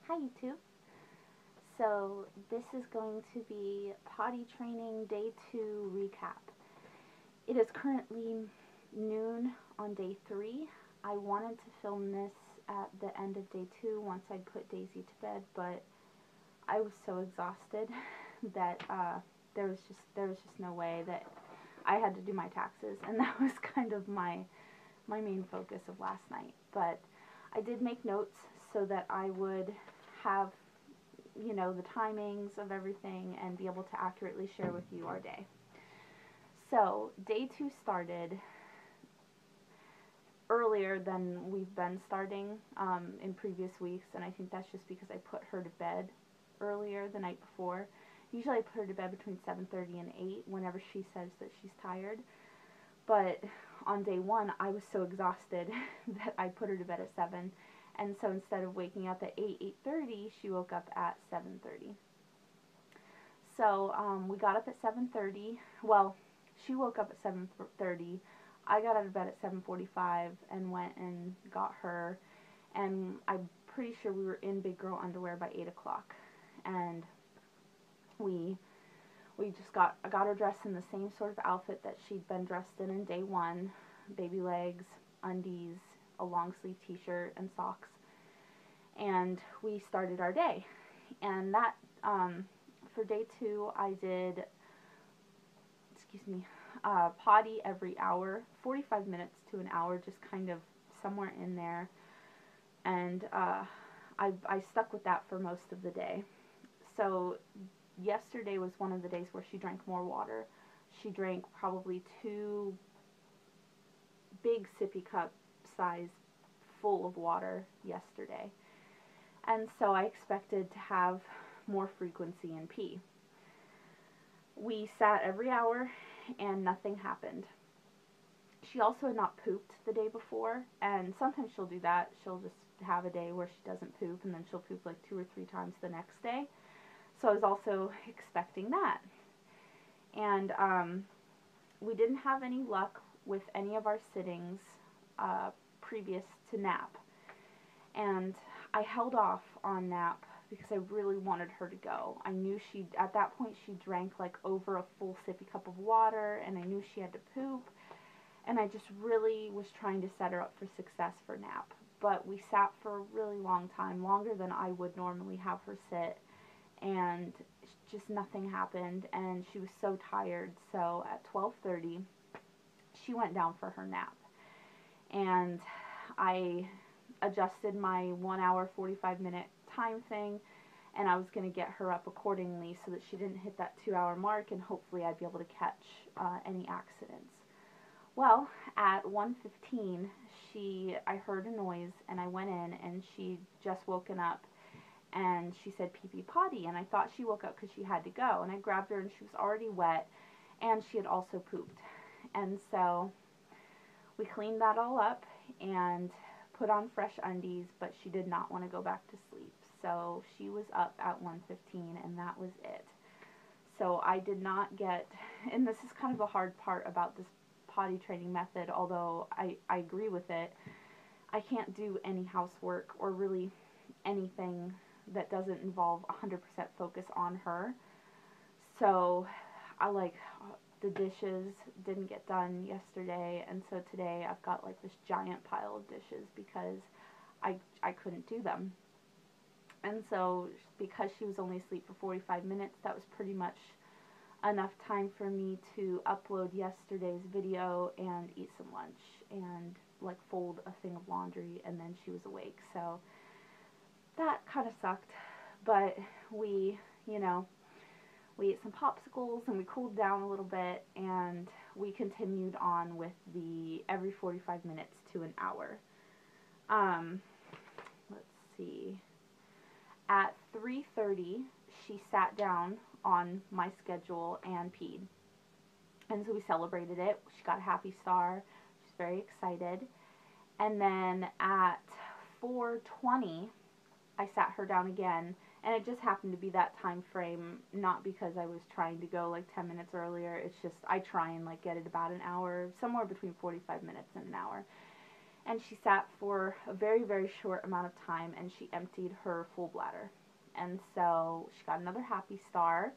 Hi YouTube. So this is going to be potty training day 2 recap. It is currently noon on day 3. I wanted to film this at the end of day 2 once I put Daisy to bed, but I was so exhausted that there was just no way that I had to do my taxes, and that was kind of my main focus of last night. But I did make notes so that I would have the timings of everything and be able to accurately share with you our day. So, day 2 started earlier than we've been starting in previous weeks, and I think that's just because I put her to bed earlier the night before. Usually I put her to bed between 7:30 and 8 whenever she says that she's tired. But on day 1, I was so exhausted that I put her to bed at 7. And so instead of waking up at 8:30, she woke up at 7:30. So we got up at 7:30. Well, she woke up at 7:30. I got out of bed at 7:45 and went and got her. And I'm pretty sure we were in big girl underwear by 8 o'clock. And we just got her dressed in the same sort of outfit that she'd been dressed in day 1. Baby legs, undies, a long sleeve t-shirt, and socks. And we started our day. And that, for day 2, I did, potty every hour, 45 minutes to an hour, just kind of somewhere in there. And I stuck with that for most of the day. So yesterday was one of the days where she drank more water. She drank probably 2 big sippy cup size full of water yesterday. And so I expected to have more frequency in pee. We sat every hour and nothing happened. She also had not pooped the day before, and sometimes she'll do that. She'll just have a day where she doesn't poop, and then she'll poop like 2 or 3 times the next day. So I was also expecting that. And we didn't have any luck with any of our sittings previous to nap. And I held off on nap because I really wanted her to go. I knew at that point she drank like over a full sippy cup of water, and I knew she had to poop. And I just really was trying to set her up for success for nap. But we sat for a really long time, longer than I would normally have her sit. And just nothing happened, and she was so tired. So at 12:30, she went down for her nap. And I adjusted my 1 hour 45-minute time thing, and I was going to get her up accordingly so that she didn't hit that 2-hour mark, and hopefully I'd be able to catch any accidents. Well, at 1:15, I heard a noise, and I went in, and she'd just woken up, and she said pee pee potty, and I thought she woke up because she had to go, and I grabbed her, and she was already wet, and she had also pooped. And so we cleaned that all up and put on fresh undies, but she did not want to go back to sleep. So she was up at 1:15, and that was it. So I did not get, and this is kind of the hard part about this potty training method, although I agree with it. I can't do any housework or really anything that doesn't involve 100% focus on her. So the dishes didn't get done yesterday, and so today I've got like this giant pile of dishes because I couldn't do them. And so because she was only asleep for 45 minutes, that was pretty much enough time for me to upload yesterday's video and eat some lunch and like fold a thing of laundry, and then she was awake. So that kind of sucked, but we ate some popsicles and we cooled down a little bit, and we continued on with the every 45 minutes to an hour. Let's see. At 3:30, she sat down on my schedule and peed. And so we celebrated it. She got a happy star. She's very excited. And then at 4:20, I sat her down again, and it just happened to be that time frame, not because I was trying to go like 10 minutes earlier. It's just I try and like get it about an hour, somewhere between 45 minutes and an hour. And she sat for a very, very short amount of time, and she emptied her full bladder. And so she got another happy star,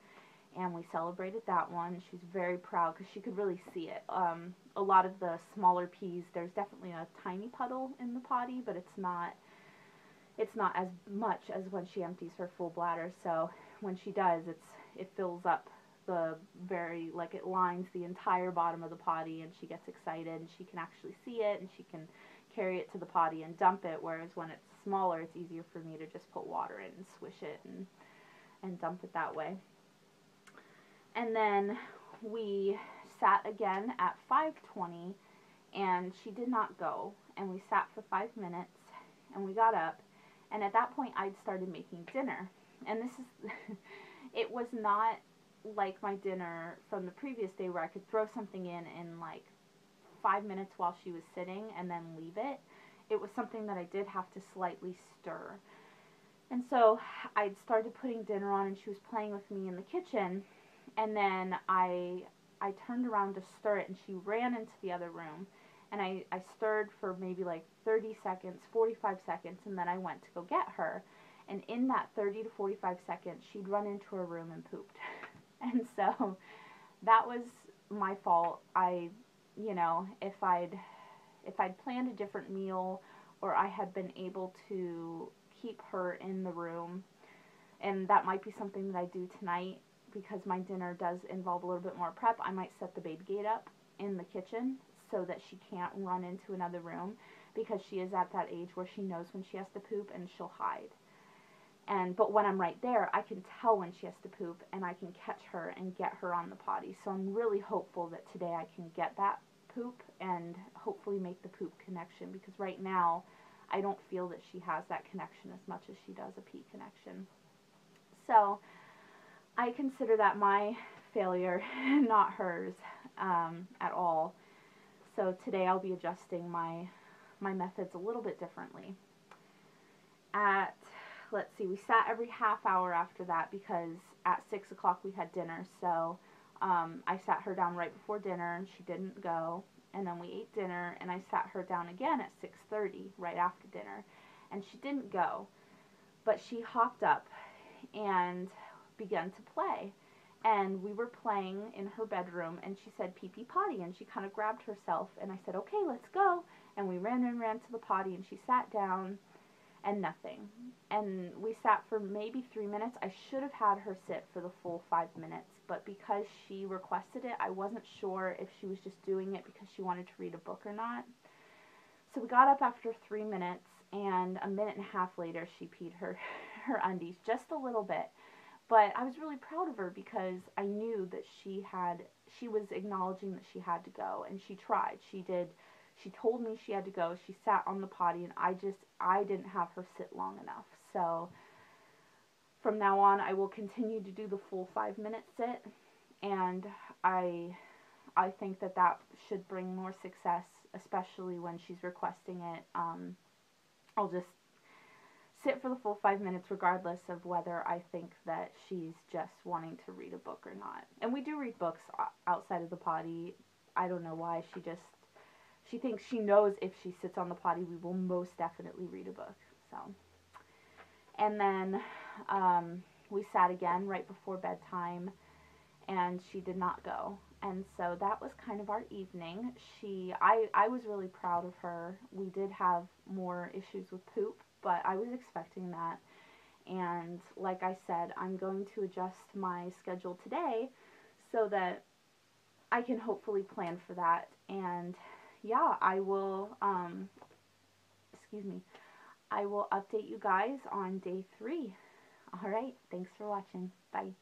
and we celebrated that one. She was very proud because she could really see it. A lot of the smaller pees, there's definitely a tiny puddle in the potty, but it's not as much as when she empties her full bladder. So when she does, it fills up the very, like, it lines the entire bottom of the potty, and she gets excited, and she can actually see it, and she can carry it to the potty and dump it, whereas when it's smaller, it's easier for me to just put water in and swish it and dump it that way. And then we sat again at 5:20, and she did not go, and we sat for 5 minutes, and we got up, and at that point I'd started making dinner. And this is it was not like my dinner from the previous day where I could throw something in like 5 minutes while she was sitting and then leave it. It was something that I did have to slightly stir. And so I'd started putting dinner on, and she was playing with me in the kitchen, and then I turned around to stir it, and she ran into the other room, and I stirred for maybe like 30 seconds, 45 seconds, and then I went to go get her. And in that 30 to 45 seconds, she'd run into her room and pooped. And so that was my fault. If I'd planned a different meal, or I had been able to keep her in the room, and that might be something that I do tonight, because my dinner does involve a little bit more prep. I might set the baby gate up in the kitchen so that she can't run into another room, because she is at that age where she knows when she has to poop, and she'll hide. But when I'm right there, I can tell when she has to poop, and I can catch her and get her on the potty. So I'm really hopeful that today I can get that poop and hopefully make the poop connection, because right now I don't feel that she has that connection as much as she does a pee connection. So I consider that my failure, not hers at all. So today I'll be adjusting my methods a little bit differently. Let's see, we sat every half hour after that, because at 6 o'clock we had dinner. So I sat her down right before dinner, and she didn't go. And then we ate dinner, and I sat her down again at 6:30 right after dinner, and she didn't go. But she hopped up and began to play. And we were playing in her bedroom, and she said pee pee potty, and she kind of grabbed herself, and I said, okay, let's go. And we ran to the potty, and she sat down, and nothing. And we sat for maybe 3 minutes. I should have had her sit for the full 5 minutes, but because she requested it, I wasn't sure if she was just doing it because she wanted to read a book or not. So we got up after 3 minutes, and a minute and a half later she peed her undies just a little bit. But I was really proud of her, because I knew that she was acknowledging that she had to go, and she tried. She told me she had to go. She sat on the potty, and I didn't have her sit long enough. So from now on, I will continue to do the full 5-minute sit, and I think that should bring more success, especially when she's requesting it. I'll just sit for the full 5 minutes regardless of whether I think that she's just wanting to read a book or not. And we do read books outside of the potty. I don't know why. She thinks she knows if she sits on the potty, we will most definitely read a book. So, and then we sat again right before bedtime, and she did not go. And so that was kind of our evening. I was really proud of her. We did have more issues with poop, but I was expecting that. And like I said, I'm going to adjust my schedule today so that I can hopefully plan for that. And yeah, I will update you guys on day 3. All right, thanks for watching. Bye.